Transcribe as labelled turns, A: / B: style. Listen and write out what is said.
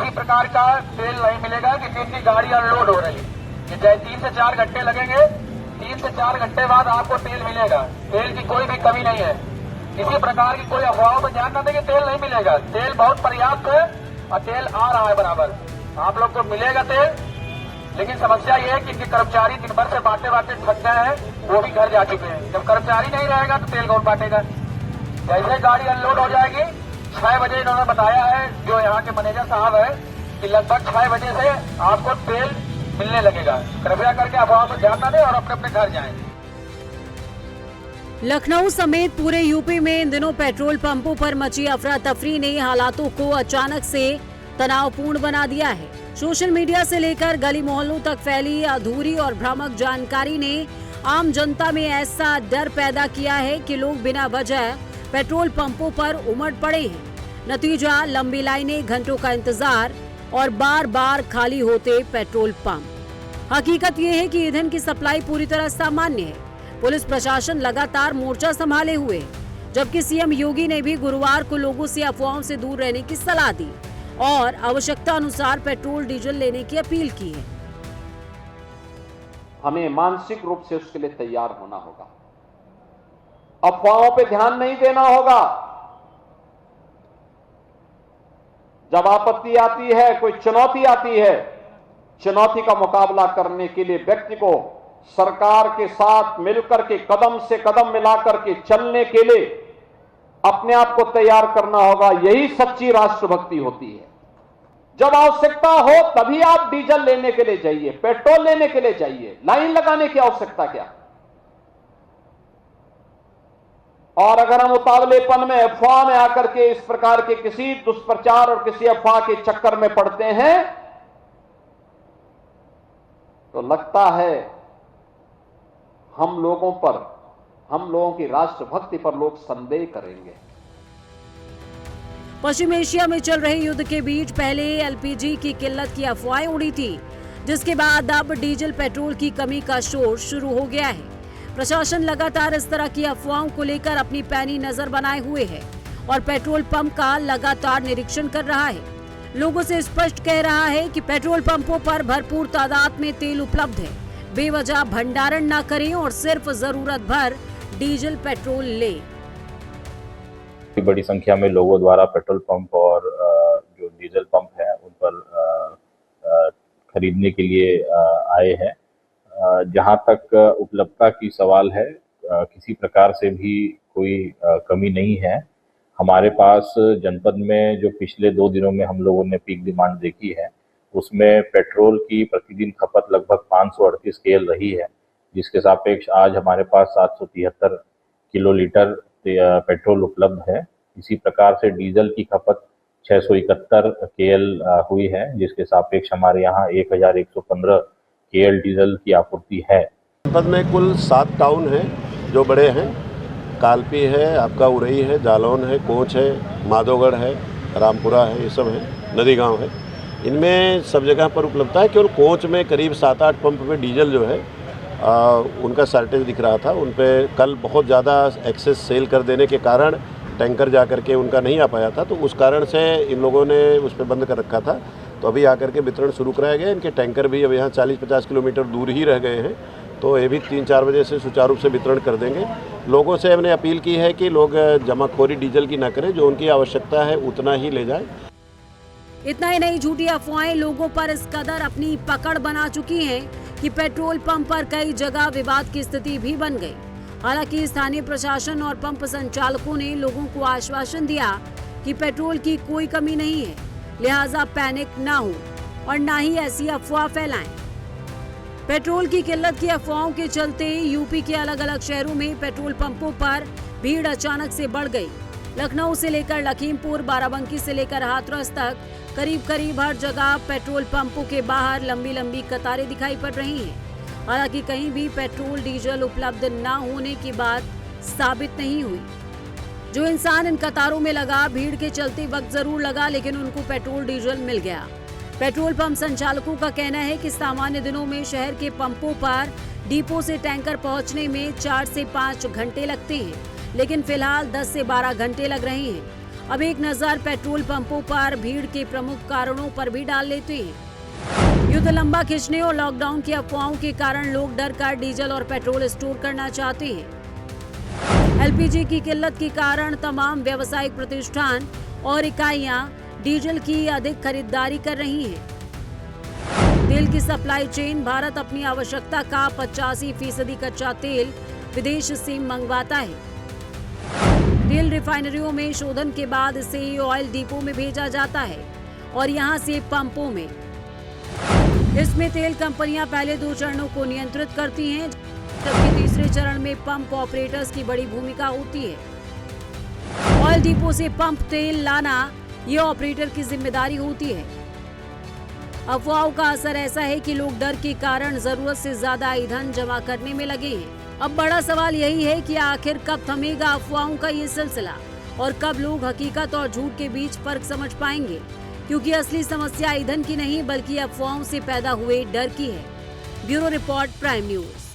A: भी प्रकार का तेल नहीं मिलेगा कि कितनी गाड़ी अनलोड हो रही है। ये चाहे 3 से 4 घंटे लगेंगे, 3 से 4 घंटे बाद आपको तेल मिलेगा। तेल की कोई भी कमी नहीं है। किसी प्रकार की कोई अफवाहों पर ध्यान न दें कि तेल नहीं मिलेगा। तेल बहुत पर्याप्त है और तेल आ रहा है बराबर। आप लोग को मिलेगा तेल, लेकिन समस्या ये है कि इनके कर्मचारी दिन भर से बांटते बांटते थक गए हैं, वो भी घर जा चुके हैं। जब कर्मचारी नहीं रहेगा तो तेल कौन बांटेगा। जैसे गाड़ी अनलोड हो जाएगी 6 बजे इन्होंने बताया है, जो यहाँ के मैनेजर साहब है, कि लगभग 6 बजे से आपको तेल मिलने लगेगा। कृपया करके अफवाह पर ध्यान न दें और अपने अपने घर जाएं।
B: लखनऊ समेत पूरे यूपी में इन दिनों पेट्रोल पंपों पर मची अफरा तफरी ने हालातों को अचानक से तनावपूर्ण बना दिया है। सोशल मीडिया से लेकर गली मोहल्लों तक फैली अधूरी और भ्रामक जानकारी ने आम जनता में ऐसा डर पैदा किया है कि लोग बिना वजह पेट्रोल पंपों पर उमड़ पड़े हैं। नतीजा लंबी लाइनें, घंटों का इंतजार और बार बार खाली होते पेट्रोल पंप। हकीकत ये है कि ईंधन की सप्लाई पूरी तरह सामान्य है। पुलिस प्रशासन लगातार मोर्चा संभाले हुए, जबकि सीएम योगी ने भी गुरुवार को लोगों से अफवाहों से दूर रहने की सलाह दी और आवश्यकता अनुसार पेट्रोल डीजल लेने की अपील की है।
C: हमें मानसिक रूप से उसके लिए तैयार होना होगा। अफवाहों पे ध्यान नहीं देना होगा। जब आपत्ति आती है, कोई चुनौती आती है, चुनौती का मुकाबला करने के लिए व्यक्ति को सरकार के साथ मिलकर के कदम से कदम मिलाकर के चलने के लिए अपने आप को तैयार करना होगा। यही सच्ची राष्ट्रभक्ति होती है। जब आवश्यकता हो तभी आप डीजल लेने के लिए जाइए, पेट्रोल लेने के लिए जाइए। लाइन लगाने की आवश्यकता क्या। और अगर हम उतावलेपन में, अफवाह में आकर के इस प्रकार के किसी दुष्प्रचार और किसी अफवाह के चक्कर में पड़ते हैं तो लगता है हम लोगों की राष्ट्रभक्ति पर लोग संदेह करेंगे।
B: पश्चिम एशिया में चल रहे युद्ध के बीच पहले एलपीजी की किल्लत की अफवाहें उड़ी थी, जिसके बाद अब डीजल पेट्रोल की कमी का शोर शुरू हो गया है। प्रशासन लगातार इस तरह की अफवाहों को लेकर अपनी पैनी नजर बनाए हुए है और पेट्रोल पंप का लगातार निरीक्षण कर रहा है। लोगों से स्पष्ट कह रहा है कि पेट्रोल पंपों पर भरपूर तादाद में तेल उपलब्ध है। बेवजह भंडारण न करें और सिर्फ जरूरत भर डीजल पेट्रोल लें।
D: बड़ी संख्या में लोगों द्वारा पेट्रोल पंप और जो डीजल पंप है उन पर खरीदने के लिए आए हैं। जहां तक उपलब्धता की सवाल है, किसी प्रकार से भी कोई कमी नहीं है। हमारे पास जनपद में जो पिछले 2 दिनों में हम लोगों ने पीक डिमांड देखी है, उसमें पेट्रोल की प्रतिदिन खपत लगभग 538 KL रही है, जिसके सापेक्ष आज हमारे पास 773 किलोलीटर पेट्रोल उपलब्ध है। इसी प्रकार से डीजल की खपत 671 KL हुई है, जिसके सापेक्ष हमारे यहाँ 1115 KL डीजल की आपूर्ति है।
E: जनपद में कुल 7 टाउन हैं जो बड़े हैं। कालपी है, आपका उरई है, जालौन है, कोंच है, माधोगढ़ है, रामपुरा है, ये सब है, नदी गाँव है। इनमें सब जगह पर उपलब्धता है। केवल कोंच में करीब 7-8 पंप में डीजल जो है उनका शॉर्टेज दिख रहा था। उन पे कल बहुत ज़्यादा एक्सेस सेल कर देने के कारण टैंकर जा कर के उनका नहीं आ पाया था, तो उस कारण से इन लोगों ने उस पर बंद कर रखा था। तो अभी आकर के वितरण शुरू कराया गया। इनके टैंकर भी अब यहाँ 40-50 किलोमीटर दूर ही रह गए हैं, तो ये भी 3-4 बजे से सुचारू रूप से वितरण कर देंगे। लोगों से हमने अपील की है कि लोग जमाखोरी डीजल की ना करें, जो उनकी आवश्यकता है उतना ही ले जाएं।
B: इतना ही नहीं, झूठी अफवाहें लोगों पर इस कदर अपनी पकड़ बना चुकी हैं कि पेट्रोल पंप पर कई जगह विवाद की स्थिति भी बन गई। हालांकि स्थानीय प्रशासन और पंप संचालकों ने लोगों को आश्वासन दिया कि पेट्रोल की कोई कमी नहीं है, लिहाजा पैनिक ना हो और ना ही ऐसी अफवाह फैलाएं। पेट्रोल की किल्लत की अफवाहों के चलते यूपी के अलग अलग शहरों में पेट्रोल पंपों पर भीड़ अचानक से बढ़ गई। लखनऊ से लेकर लखीमपुर, बाराबंकी से लेकर हाथरस तक करीब हर जगह पेट्रोल पंपों के बाहर लंबी लंबी कतारें दिखाई पड़ रही हैं। हालांकि कहीं भी पेट्रोल डीजल उपलब्ध न होने की बात साबित नहीं हुई। जो इंसान इन कतारों में लगा, भीड़ के चलते वक्त जरूर लगा, लेकिन उनको पेट्रोल डीजल मिल गया। पेट्रोल पंप संचालकों का कहना है कि सामान्य दिनों में शहर के पंपों पर डिपो से टैंकर पहुंचने में 4 से 5 घंटे लगते हैं, लेकिन फिलहाल 10 से 12 घंटे लग रहे हैं। अब एक नजर पेट्रोल पंपों पर भीड़ के प्रमुख कारणों पर भी डाल लेते हैं। युद्ध लंबा खींचने और लॉकडाउन की अफवाहों के कारण लोग डर कर डीजल और पेट्रोल स्टोर करना चाहते हैं। एलपीजी की किल्लत के कारण तमाम व्यावसायिक प्रतिष्ठान और इकाइयां डीजल की अधिक खरीदारी कर रही हैं। तेल की सप्लाई चेन भारत अपनी आवश्यकता का 85% कच्चा तेल विदेश से मंगवाता है। तेल रिफाइनरियों में शोधन के बाद इसे ऑयल डिपो में भेजा जाता है और यहां से पंपों में। इसमें तेल कंपनियां पहले 2 चरणों को नियंत्रित करती हैं, जबकि तीसरे चरण में पंप ऑपरेटर्स की बड़ी भूमिका होती है। ऑयल डिपो से पंप तेल लाना ये ऑपरेटर की जिम्मेदारी होती है। अफवाहों का असर ऐसा है कि लोग डर के कारण जरूरत से ज्यादा ईंधन जमा करने में लगे हैं। अब बड़ा सवाल यही है कि आखिर कब थमेगा अफवाहों का ये सिलसिला और कब लोग हकीकत और झूठ के बीच फर्क समझ पाएंगे, क्योंकि असली समस्या ईंधन की नहीं बल्कि अफवाहों से पैदा हुए डर की है। Bureau report, prime news.